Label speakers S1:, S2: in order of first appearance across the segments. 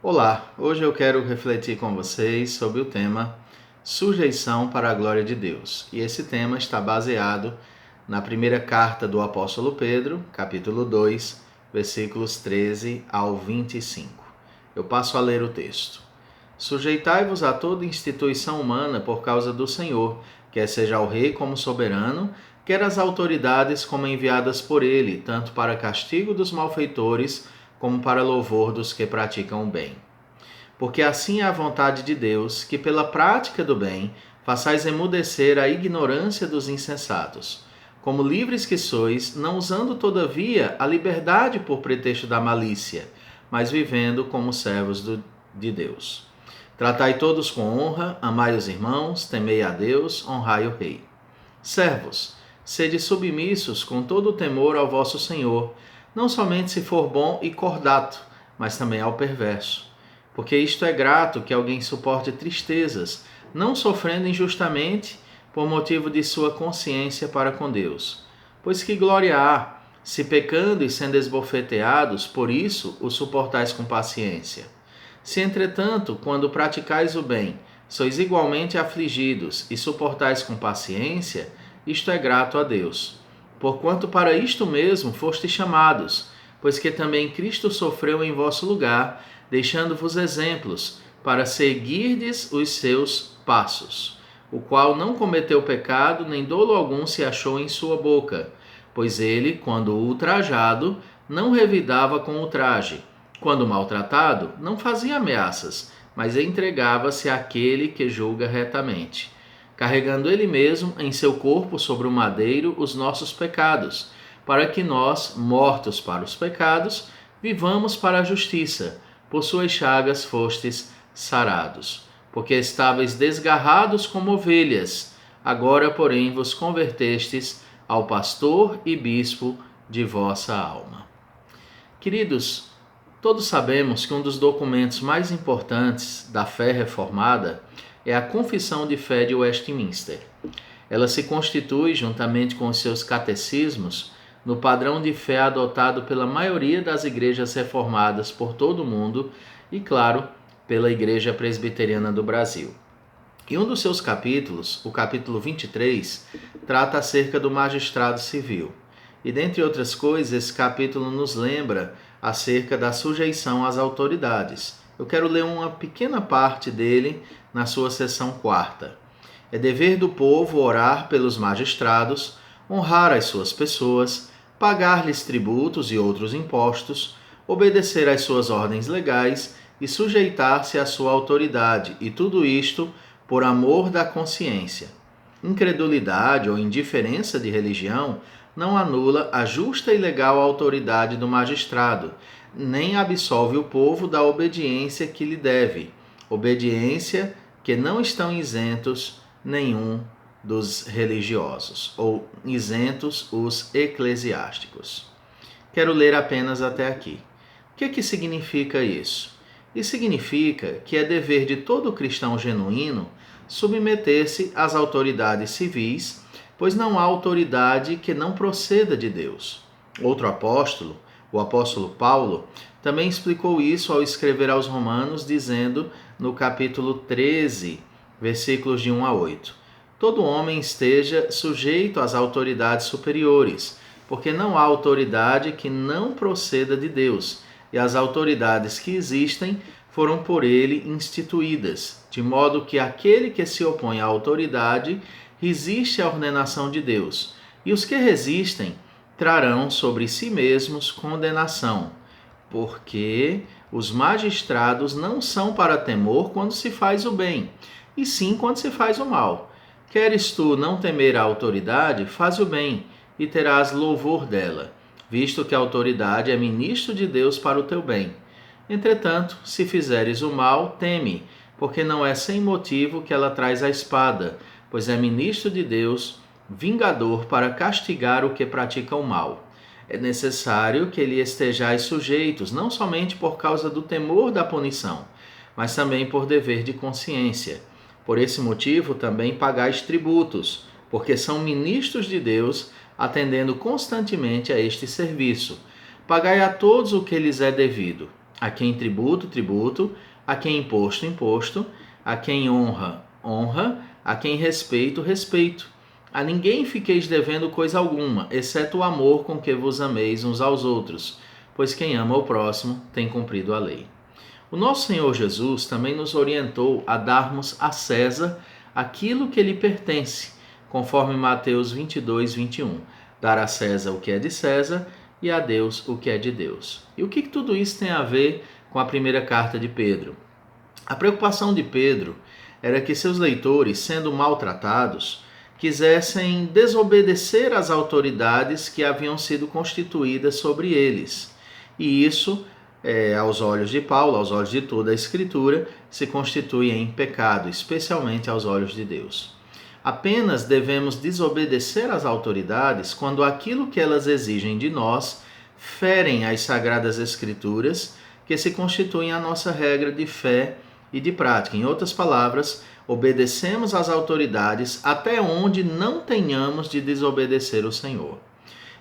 S1: Olá, hoje eu quero refletir com vocês sobre o tema sujeição para a glória de Deus. E esse tema está baseado na primeira carta do apóstolo Pedro, capítulo 2, versículos 13 ao 25. Eu passo a ler o texto. Sujeitai-vos a toda instituição humana por causa do Senhor, quer seja o rei como soberano, quer as autoridades como enviadas por ele, tanto para castigo dos malfeitores, como para louvor dos que praticam o bem. Porque assim é a vontade de Deus, que pela prática do bem façais emudecer a ignorância dos insensatos. Como livres que sois, não usando todavia a liberdade por pretexto da malícia, mas vivendo como servos de Deus. Tratai todos com honra, amai os irmãos, temei a Deus, honrai o rei. Servos, sede submissos com todo o temor ao vosso Senhor, não somente se for bom e cordato, mas também ao perverso. Porque isto é grato que alguém suporte tristezas, não sofrendo injustamente, por motivo de sua consciência para com Deus. Pois que glória há, se pecando e sendo esbofeteados, por isso o suportais com paciência. Se, entretanto, quando praticais o bem, sois igualmente afligidos e suportais com paciência, isto é grato a Deus. Porquanto para isto mesmo fostes chamados, pois que também Cristo sofreu em vosso lugar, deixando-vos exemplos, para seguirdes os seus passos, o qual não cometeu pecado, nem dolo algum se achou em sua boca, pois ele, quando ultrajado, não revidava com ultraje, quando maltratado, não fazia ameaças, mas entregava-se àquele que julga retamente, carregando ele mesmo em seu corpo sobre o madeiro os nossos pecados, para que nós, mortos para os pecados, vivamos para a justiça. Por suas chagas fostes sarados, porque estáveis desgarrados como ovelhas, agora, porém, vos convertestes ao pastor e bispo de vossa alma. Queridos, todos sabemos que um dos documentos mais importantes da fé reformada é a Confissão de Fé de Westminster. Ela se constitui, juntamente com os seus catecismos, no padrão de fé adotado pela maioria das igrejas reformadas por todo o mundo e, claro, pela Igreja Presbiteriana do Brasil. E um dos seus capítulos, o capítulo 23, trata acerca do magistrado civil. E, dentre outras coisas, esse capítulo nos lembra acerca da sujeição às autoridades. Eu quero ler uma pequena parte dele na sua seção 4ª. É dever do povo orar pelos magistrados, honrar as suas pessoas, pagar-lhes tributos e outros impostos, obedecer às suas ordens legais e sujeitar-se à sua autoridade, e tudo isto por amor da consciência. Incredulidade ou indiferença de religião não anula a justa e legal autoridade do magistrado, nem absolve o povo da obediência que lhe deve, obediência que não estão isentos nenhum dos religiosos, ou isentos os eclesiásticos. Quero ler apenas até aqui. O que significa isso? Isso significa que é dever de todo cristão genuíno submeter-se às autoridades civis, pois não há autoridade que não proceda de Deus. Outro apóstolo, o apóstolo Paulo, também explicou isso ao escrever aos Romanos, dizendo no capítulo 13, versículos de 1 a 8: todo homem esteja sujeito às autoridades superiores, porque não há autoridade que não proceda de Deus, e as autoridades que existem foram por ele instituídas, de modo que aquele que se opõe à autoridade resiste à ordenação de Deus, e os que resistem trarão sobre si mesmos condenação, porque os magistrados não são para temor quando se faz o bem, e sim quando se faz o mal. Queres tu não temer a autoridade, faz o bem, e terás louvor dela, visto que a autoridade é ministro de Deus para o teu bem. Entretanto, se fizeres o mal, teme, porque não é sem motivo que ela traz a espada, pois é ministro de Deus, vingador para castigar o que pratica o mal. É necessário que lhe estejais sujeitos, não somente por causa do temor da punição, mas também por dever de consciência. Por esse motivo também pagais tributos, porque são ministros de Deus, atendendo constantemente a este serviço. Pagai a todos o que lhes é devido: A quem tributo, tributo, a quem imposto, imposto, a quem honra, honra, a quem respeito, respeito. A ninguém fiqueis devendo coisa alguma, exceto o amor com que vos ameis uns aos outros, pois quem ama o próximo tem cumprido a lei. O nosso Senhor Jesus também nos orientou a darmos a César aquilo que lhe pertence, conforme Mateus 22, 21. Dar a César o que é de César e a Deus o que é de Deus. E o que tudo isso tem a ver com a primeira carta de Pedro? A preocupação de Pedro era que seus leitores, sendo maltratados, quisessem desobedecer às autoridades que haviam sido constituídas sobre eles. E isso, aos olhos de Paulo, aos olhos de toda a Escritura, se constitui em pecado, especialmente aos olhos de Deus. Apenas devemos desobedecer às autoridades quando aquilo que elas exigem de nós ferem as Sagradas Escrituras, que se constituem a nossa regra de fé e de prática. Em outras palavras, obedecemos às autoridades até onde não tenhamos de desobedecer o Senhor.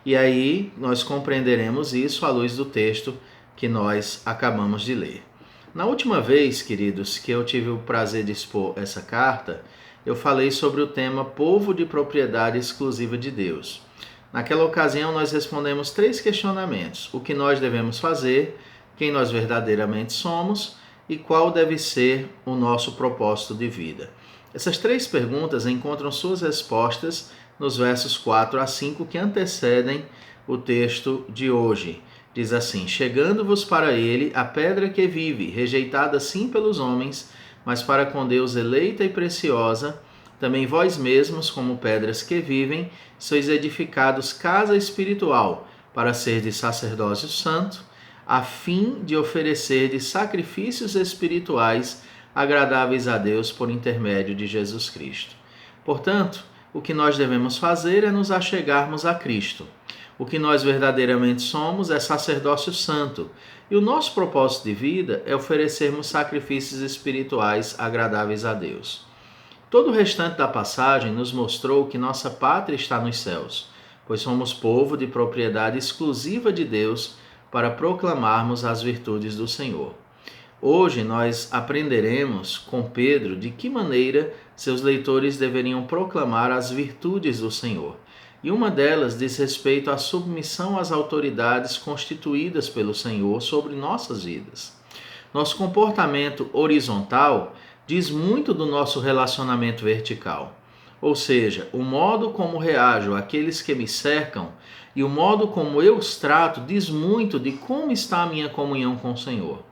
S1: E aí nós compreenderemos isso à luz do texto que nós acabamos de ler. Na última vez, queridos, que eu tive o prazer de expor essa carta, eu falei sobre o tema povo de propriedade exclusiva de Deus. Naquela ocasião nós respondemos 3 questionamentos: o que nós devemos fazer, quem nós verdadeiramente somos e qual deve ser o nosso propósito de vida. Essas 3 perguntas encontram suas respostas nos versos 4 a 5 que antecedem o texto de hoje. Diz assim: chegando-vos para ele a pedra que vive, rejeitada sim pelos homens, mas para com Deus eleita e preciosa, também vós mesmos, como pedras que vivem, sois edificados casa espiritual, para ser de sacerdócio santo, a fim de oferecer sacrifícios espirituais agradáveis a Deus por intermédio de Jesus Cristo. Portanto, o que nós devemos fazer é nos achegarmos a Cristo. O que nós verdadeiramente somos é sacerdócio santo, e o nosso propósito de vida é oferecermos sacrifícios espirituais agradáveis a Deus. Todo o restante da passagem nos mostrou que nossa pátria está nos céus, pois somos povo de propriedade exclusiva de Deus para proclamarmos as virtudes do Senhor. Hoje nós aprenderemos com Pedro de que maneira seus leitores deveriam proclamar as virtudes do Senhor. E uma delas diz respeito à submissão às autoridades constituídas pelo Senhor sobre nossas vidas. Nosso comportamento horizontal diz muito do nosso relacionamento vertical. Ou seja, o modo como reajo àqueles que me cercam e o modo como eu os trato diz muito de como está a minha comunhão com o Senhor.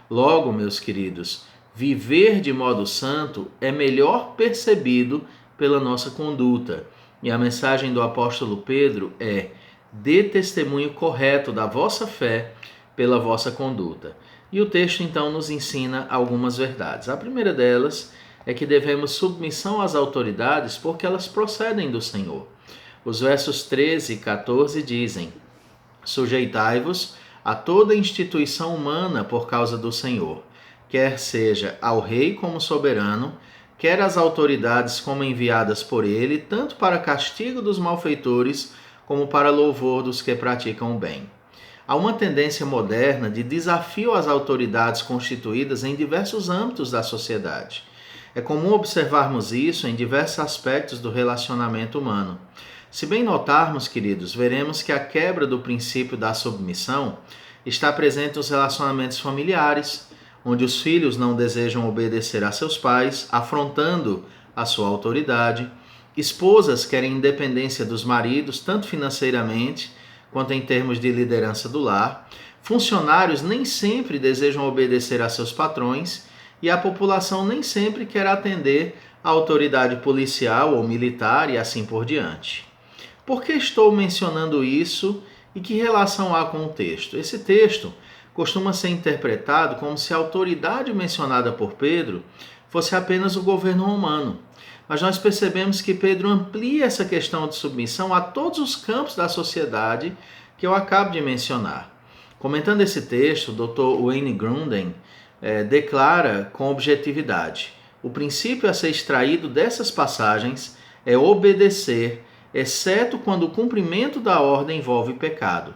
S1: Logo, meus queridos, viver de modo santo é melhor percebido pela nossa conduta. E a mensagem do apóstolo Pedro é: dê testemunho correto da vossa fé pela vossa conduta. E o texto então nos ensina algumas verdades. A primeira delas é que devemos submissão às autoridades porque elas procedem do Senhor. Os versos 13 e 14 dizem: sujeitai-vos a toda instituição humana por causa do Senhor, quer seja ao rei como soberano, quer às autoridades como enviadas por ele, tanto para castigo dos malfeitores como para louvor dos que praticam o bem. Há uma tendência moderna de desafio às autoridades constituídas em diversos âmbitos da sociedade. É comum observarmos isso em diversos aspectos do relacionamento humano. Se bem notarmos, queridos, veremos que a quebra do princípio da submissão está presente nos relacionamentos familiares, onde os filhos não desejam obedecer a seus pais, afrontando a sua autoridade. Esposas querem independência dos maridos, tanto financeiramente quanto em termos de liderança do lar. Funcionários nem sempre desejam obedecer a seus patrões e a população nem sempre quer atender à autoridade policial ou militar e assim por diante. Por que estou mencionando isso e que relação há com o texto? Esse texto costuma ser interpretado como se a autoridade mencionada por Pedro fosse apenas o governo romano. Mas nós percebemos que Pedro amplia essa questão de submissão a todos os campos da sociedade que eu acabo de mencionar. Comentando esse texto, o Dr. Wayne Grudem declara com objetividade: o princípio a ser extraído dessas passagens é obedecer, exceto quando o cumprimento da ordem envolve pecado.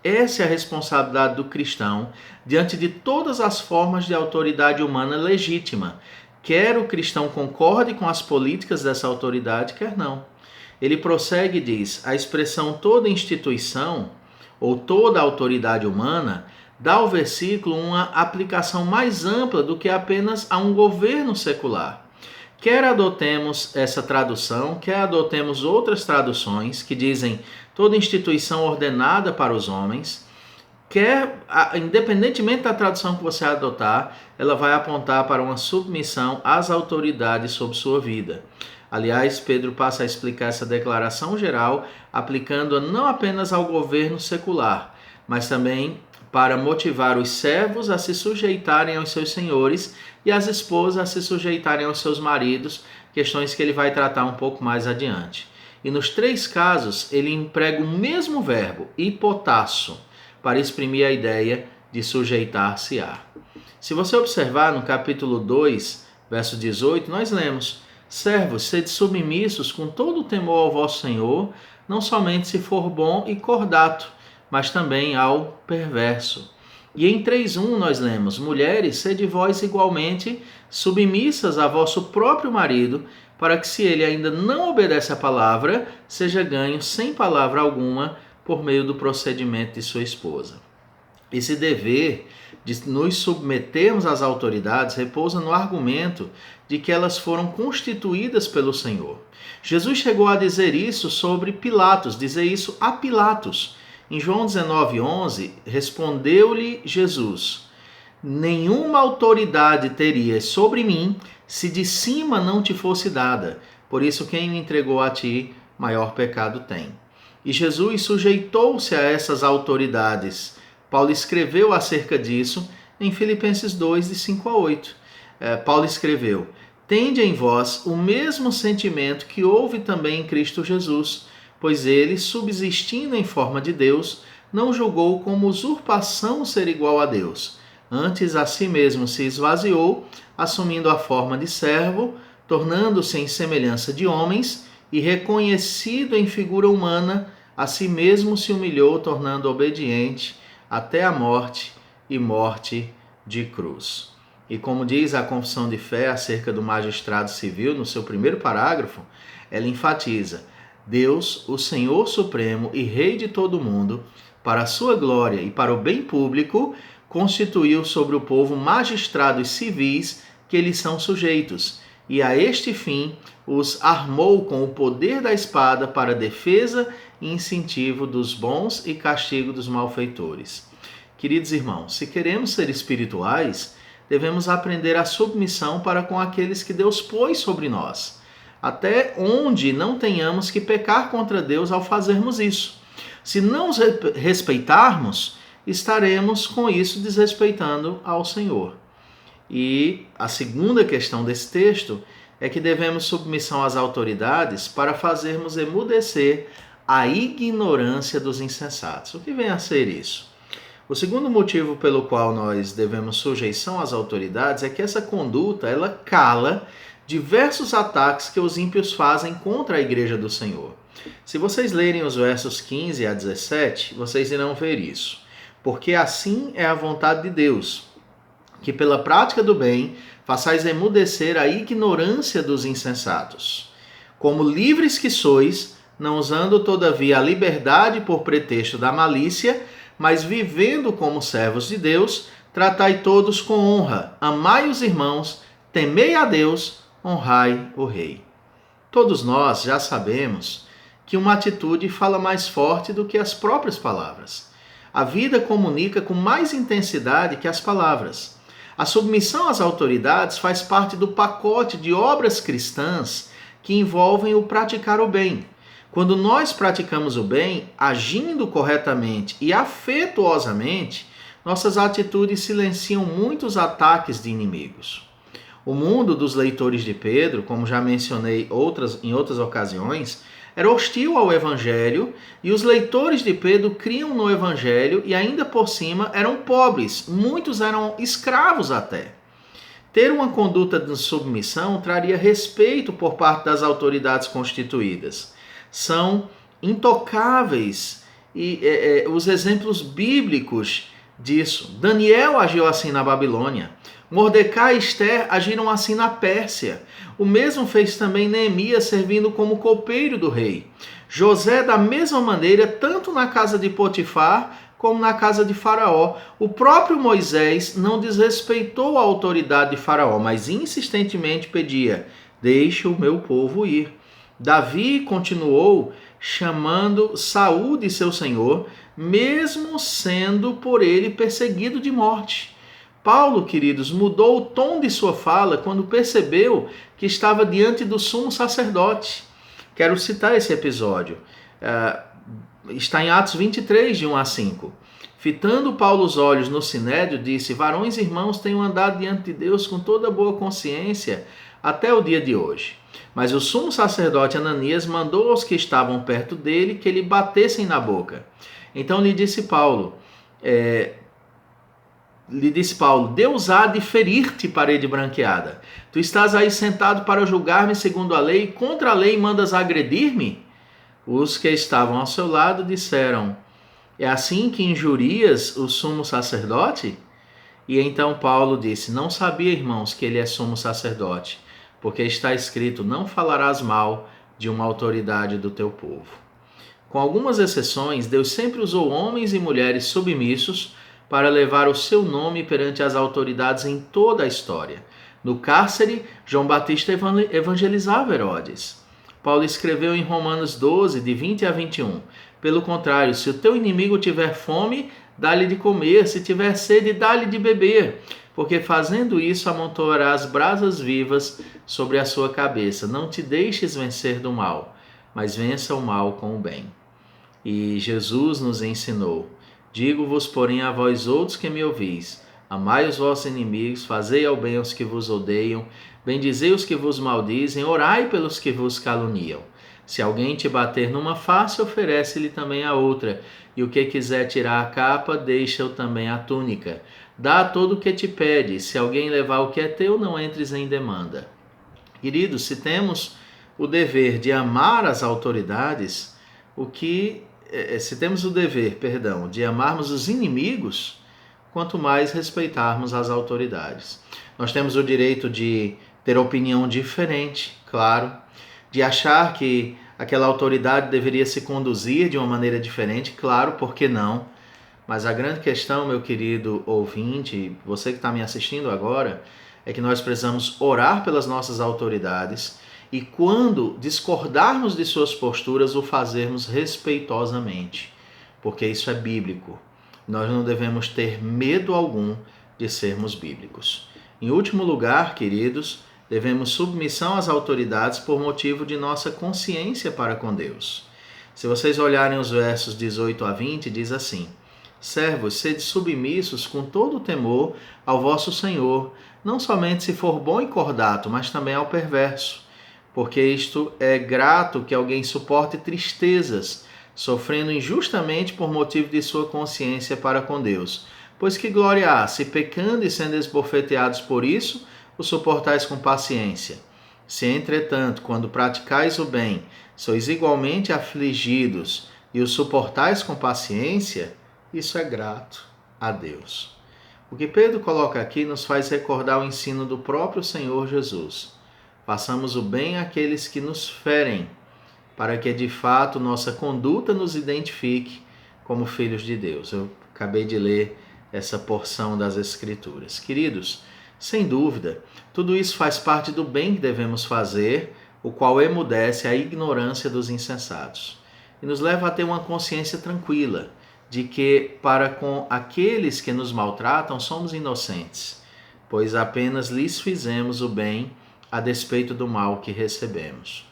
S1: Essa é a responsabilidade do cristão diante de todas as formas de autoridade humana legítima. Quer o cristão concorde com as políticas dessa autoridade, quer não. Ele prossegue e diz: a expressão toda instituição ou toda autoridade humana dá ao versículo uma aplicação mais ampla do que apenas a um governo secular. Quer adotemos essa tradução, quer adotemos outras traduções que dizem toda instituição ordenada para os homens, independentemente da tradução que você adotar, ela vai apontar para uma submissão às autoridades sobre sua vida. Aliás, Pedro passa a explicar essa declaração geral, aplicando-a não apenas ao governo secular, mas também para motivar os servos a se sujeitarem aos seus senhores e as esposas a se sujeitarem aos seus maridos, questões que ele vai tratar um pouco mais adiante. E nos 3 casos, ele emprega o mesmo verbo, hipotasso, para exprimir a ideia de sujeitar-se a. Se você observar no capítulo 2, verso 18, nós lemos: servos, sede submissos com todo o temor ao vosso Senhor, não somente se for bom e cordato, mas também ao perverso. E em 3:1 nós lemos: mulheres, sede vós igualmente submissas a vosso próprio marido, para que, se ele ainda não obedece à palavra, seja ganho sem palavra alguma por meio do procedimento de sua esposa. Esse dever de nos submetermos às autoridades repousa no argumento de que elas foram constituídas pelo Senhor. Jesus chegou a dizer isso sobre Pilatos, dizer isso a Pilatos. Em João 19:11, respondeu-lhe Jesus: nenhuma autoridade terias sobre mim se de cima não te fosse dada. Por isso, quem me entregou a ti, maior pecado tem. E Jesus sujeitou-se a essas autoridades. Paulo escreveu acerca disso em Filipenses 2, de 5 a 8. Paulo escreveu: tende em vós o mesmo sentimento que houve também em Cristo Jesus, pois ele, subsistindo em forma de Deus, não julgou como usurpação ser igual a Deus. Antes a si mesmo se esvaziou, assumindo a forma de servo, tornando-se em semelhança de homens, e reconhecido em figura humana, a si mesmo se humilhou, tornando obediente até a morte e morte de cruz. E como diz a Confissão de Fé acerca do magistrado civil, no seu primeiro parágrafo, ela enfatiza: Deus, o Senhor Supremo e Rei de todo o mundo, para a sua glória e para o bem público, constituiu sobre o povo magistrados civis que lhes são sujeitos, e a este fim os armou com o poder da espada para defesa e incentivo dos bons e castigo dos malfeitores. Queridos irmãos, se queremos ser espirituais, devemos aprender a submissão para com aqueles que Deus pôs sobre nós, até onde não tenhamos que pecar contra Deus ao fazermos isso. Se não os respeitarmos, estaremos com isso desrespeitando ao Senhor. E a segunda questão desse texto é que devemos submissão às autoridades para fazermos emudecer a ignorância dos insensatos. O que vem a ser isso? O segundo motivo pelo qual nós devemos sujeição às autoridades é que essa conduta, ela cala diversos ataques que os ímpios fazem contra a igreja do Senhor. Se vocês lerem os versos 15 a 17, vocês irão ver isso. Porque assim é a vontade de Deus, que pela prática do bem façais emudecer a ignorância dos insensatos. Como livres que sois, não usando todavia a liberdade por pretexto da malícia, mas vivendo como servos de Deus, tratai todos com honra, amai os irmãos, temei a Deus, honrai o Rei. Todos nós já sabemos que uma atitude fala mais forte do que as próprias palavras. A vida comunica com mais intensidade que as palavras. A submissão às autoridades faz parte do pacote de obras cristãs que envolvem o praticar o bem. Quando nós praticamos o bem, agindo corretamente e afetuosamente, nossas atitudes silenciam muitos ataques de inimigos. O mundo dos leitores de Pedro, como já mencionei em outras ocasiões, era hostil ao Evangelho, e os leitores de Pedro criam no Evangelho e ainda por cima eram pobres, muitos eram escravos até. Ter uma conduta de submissão traria respeito por parte das autoridades constituídas. São intocáveis e os exemplos bíblicos disso. Daniel agiu assim na Babilônia. Mordecai e Esther agiram assim na Pérsia. O mesmo fez também Neemias, servindo como copeiro do rei. José, da mesma maneira, tanto na casa de Potifar como na casa de Faraó. O próprio Moisés não desrespeitou a autoridade de Faraó, mas insistentemente pedia: deixe o meu povo ir. Davi continuou chamando Saul de seu senhor, mesmo sendo por ele perseguido de morte. Paulo, queridos, mudou o tom de sua fala quando percebeu que estava diante do sumo sacerdote. Quero citar esse episódio. Está em Atos 23, de 1 a 5. Fitando Paulo os olhos no sinédrio, disse: varões e irmãos, tenho andado diante de Deus com toda boa consciência até o dia de hoje. Mas o sumo sacerdote Ananias mandou aos que estavam perto dele que lhe batessem na boca. Então lhe disse Paulo, Deus há de ferir-te, parede branqueada. Tu estás aí sentado para julgar-me segundo a lei, e contra a lei mandas agredir-me? Os que estavam ao seu lado disseram: é assim que injurias o sumo sacerdote? E então Paulo disse: não sabia, irmãos, que ele é sumo sacerdote, porque está escrito: não falarás mal de uma autoridade do teu povo. Com algumas exceções, Deus sempre usou homens e mulheres submissos para levar o seu nome perante as autoridades em toda a história. No cárcere, João Batista evangelizava Herodes. Paulo escreveu em Romanos 12, de 20 a 21. Pelo contrário, se o teu inimigo tiver fome, dá-lhe de comer, se tiver sede, dá-lhe de beber, porque fazendo isso amontoarás brasas vivas sobre a sua cabeça. Não te deixes vencer do mal, mas vença o mal com o bem. E Jesus nos ensinou: digo-vos, porém, a vós outros que me ouvis, amai os vossos inimigos, fazei ao bem aos que vos odeiam, bendizei os que vos maldizem, orai pelos que vos caluniam. Se alguém te bater numa face, oferece-lhe também a outra, e o que quiser tirar a capa, deixa-o também a túnica. Dá todo o que te pede, se alguém levar o que é teu, não entres em demanda. Queridos, se temos o dever de amar as autoridades, se temos o dever, de amarmos os inimigos, quanto mais respeitarmos as autoridades. Nós temos o direito de ter opinião diferente, claro, de achar que aquela autoridade deveria se conduzir de uma maneira diferente, claro, por que não? Mas a grande questão, meu querido ouvinte, você que está me assistindo agora, é que nós precisamos orar pelas nossas autoridades e, quando discordarmos de suas posturas, o fazermos respeitosamente, porque isso é bíblico. Nós não devemos ter medo algum de sermos bíblicos. Em último lugar, queridos, devemos submissão às autoridades por motivo de nossa consciência para com Deus. Se vocês olharem os versos 18 a 20, diz assim: servos, sede submissos com todo o temor ao vosso Senhor, não somente se for bom e cordato, mas também ao perverso. Porque isto é grato que alguém suporte tristezas, sofrendo injustamente por motivo de sua consciência para com Deus. Pois que glória há, se pecando e sendo esbofeteados por isso, o suportais com paciência. Se, entretanto, quando praticais o bem, sois igualmente afligidos e o suportais com paciência, isso é grato a Deus. O que Pedro coloca aqui nos faz recordar o ensino do próprio Senhor Jesus. Façamos o bem àqueles que nos ferem, para que de fato nossa conduta nos identifique como filhos de Deus. Eu acabei de ler essa porção das Escrituras. Queridos, sem dúvida, tudo isso faz parte do bem que devemos fazer, o qual emudece a ignorância dos insensatos e nos leva a ter uma consciência tranquila de que, para com aqueles que nos maltratam, somos inocentes, pois apenas lhes fizemos o bem a despeito do mal que recebemos.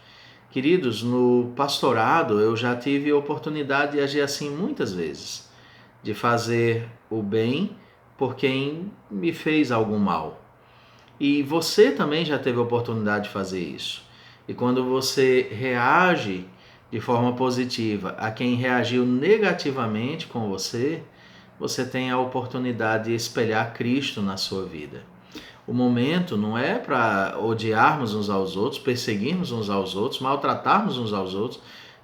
S1: Queridos, no pastorado eu já tive a oportunidade de agir assim muitas vezes, de fazer o bem por quem me fez algum mal. E você também já teve a oportunidade de fazer isso. E quando você reage de forma positiva a quem reagiu negativamente com você, você tem a oportunidade de espelhar Cristo na sua vida. O momento não é para odiarmos uns aos outros, perseguirmos uns aos outros, maltratarmos uns aos outros,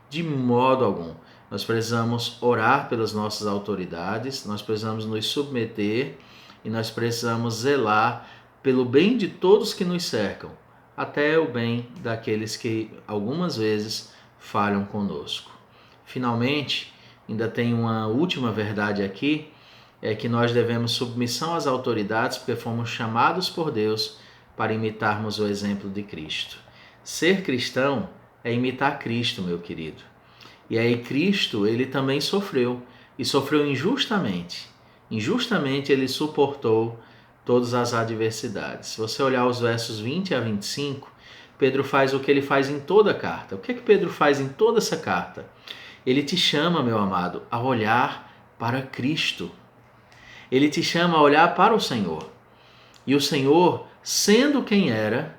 S1: de modo algum. Nós precisamos orar pelas nossas autoridades, nós precisamos nos submeter e nós precisamos zelar pelo bem de todos que nos cercam, até o bem daqueles que algumas vezes falham conosco. Finalmente, ainda tem uma última verdade aqui, é que nós devemos submissão às autoridades porque fomos chamados por Deus para imitarmos o exemplo de Cristo. Ser cristão é imitar Cristo, meu querido. E aí Cristo, ele também sofreu, e sofreu injustamente. Injustamente ele suportou todas as adversidades. Se você olhar os versos 20 a 25, Pedro faz o que ele faz em toda a carta. O que é que Pedro faz em toda essa carta? Ele te chama, meu amado, a olhar para Cristo. Ele te chama a olhar para o Senhor. E o Senhor, sendo quem era,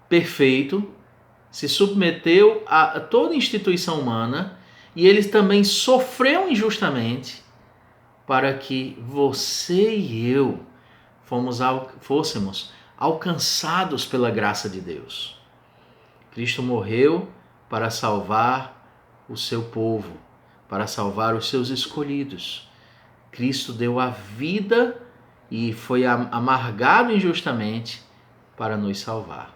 S1: perfeito, se submeteu a toda instituição humana e ele também sofreu injustamente para que você e eu fôssemos alcançados pela graça de Deus. Cristo morreu para salvar o seu povo, para salvar os seus escolhidos. Cristo deu a vida e foi amargado injustamente para nos salvar.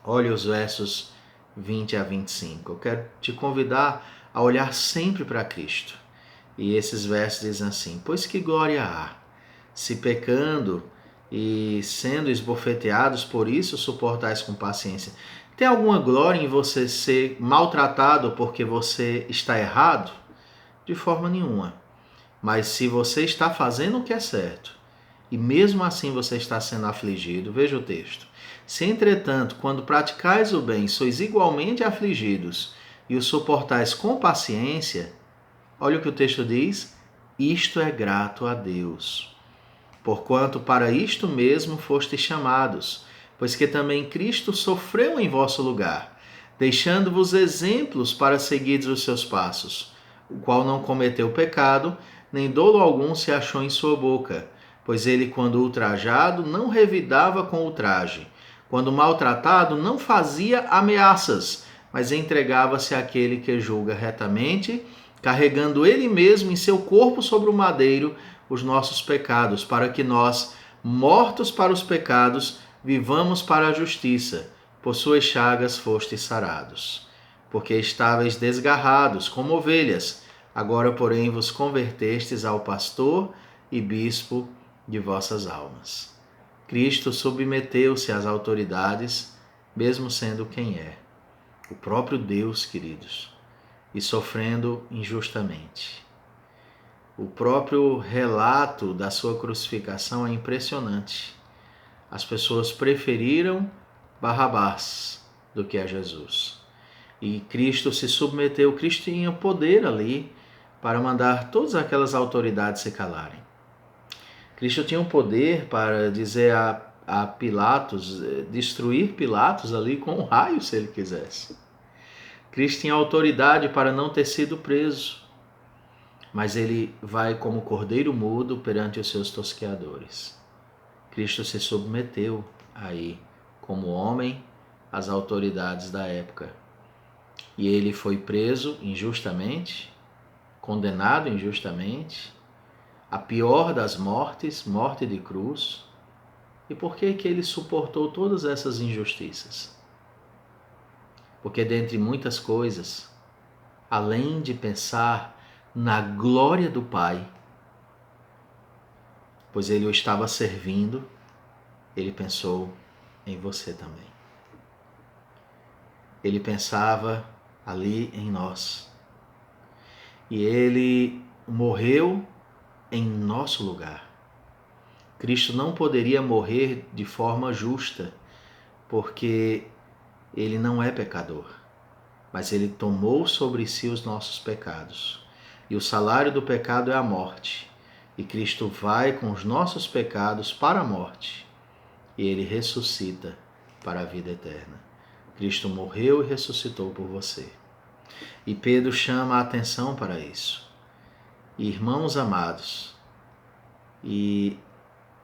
S1: Olha os versos 20 a 25. Eu quero te convidar a olhar sempre para Cristo. E esses versos dizem assim: pois que glória há, se pecando e sendo esbofeteados, por isso suportais com paciência. Tem alguma glória em você ser maltratado porque você está errado? De forma nenhuma. Mas se você está fazendo o que é certo, e mesmo assim você está sendo afligido, veja o texto. Se, entretanto, quando praticais o bem, sois igualmente afligidos e o suportais com paciência, olha o que o texto diz: isto é grato a Deus. Porquanto para isto mesmo fostes chamados, pois que também Cristo sofreu em vosso lugar, deixando-vos exemplos para seguirdes os seus passos, o qual não cometeu pecado, nem dolo algum se achou em sua boca, pois ele, quando ultrajado, não revidava com ultraje, quando maltratado, não fazia ameaças, mas entregava-se àquele que julga retamente, carregando ele mesmo em seu corpo sobre o madeiro os nossos pecados, para que nós, mortos para os pecados, vivamos para a justiça. Por suas chagas fostes sarados. Porque estáveis desgarrados como ovelhas, agora, porém, vos convertestes ao pastor e bispo de vossas almas. Cristo submeteu-se às autoridades, mesmo sendo quem é, o próprio Deus, queridos, e sofrendo injustamente. O próprio relato da sua crucificação é impressionante. As pessoas preferiram Barrabás do que a Jesus. E Cristo se submeteu, Cristo tinha poder ali para mandar todas aquelas autoridades se calarem. Cristo tinha um poder para dizer a Pilatos, destruir Pilatos ali com um raio se ele quisesse. Cristo tinha autoridade para não ter sido preso, mas ele vai como cordeiro mudo perante os seus tosqueadores. Cristo se submeteu aí como homem às autoridades da época. E ele foi preso injustamente, condenado injustamente, a pior das mortes, morte de cruz. E por que ele suportou todas essas injustiças? Porque dentre muitas coisas, além de pensar na glória do Pai, pois ele o estava servindo, ele pensou em você também. Ele pensava ali em nós. E ele morreu em nosso lugar. Cristo não poderia morrer de forma justa, porque ele não é pecador, mas ele tomou sobre si os nossos pecados. E o salário do pecado é a morte. E Cristo vai com os nossos pecados para a morte. E ele ressuscita para a vida eterna. Cristo morreu e ressuscitou por você. E Pedro chama a atenção para isso. Irmãos amados, e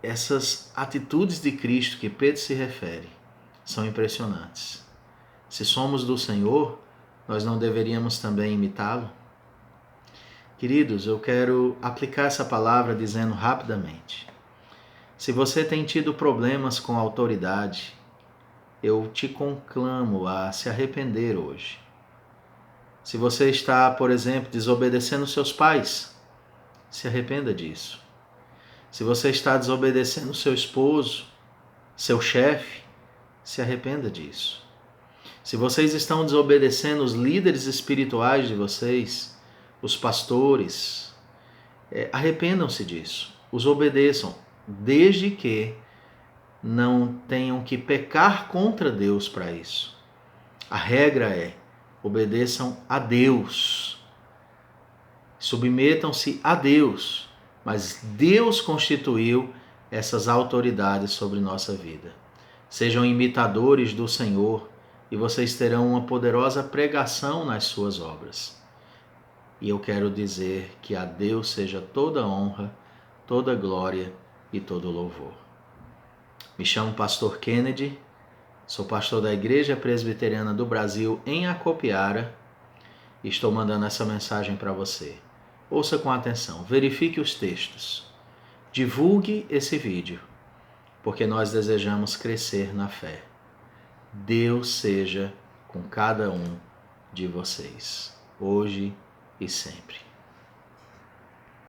S1: essas atitudes de Cristo que Pedro se refere são impressionantes. Se somos do Senhor, nós não deveríamos também imitá-lo? Queridos, eu quero aplicar essa palavra dizendo rapidamente. Se você tem tido problemas com a autoridade, eu te conclamo a se arrepender hoje. Se você está, por exemplo, desobedecendo seus pais, se arrependa disso. Se você está desobedecendo seu esposo, seu chefe, se arrependa disso. Se vocês estão desobedecendo os líderes espirituais de vocês, os pastores, arrependam-se disso. Os obedeçam, desde que não tenham que pecar contra Deus para isso. A regra é: obedeçam a Deus. Submetam-se a Deus. Mas Deus constituiu essas autoridades sobre nossa vida. Sejam imitadores do Senhor e vocês terão uma poderosa pregação nas suas obras. E eu quero dizer que a Deus seja toda honra, toda glória e todo louvor. Me chamo Pastor Kennedy, sou pastor da Igreja Presbiteriana do Brasil em Acopiara e estou mandando essa mensagem para você. Ouça com atenção, verifique os textos, divulgue esse vídeo, porque nós desejamos crescer na fé. Deus seja com cada um de vocês, hoje e sempre.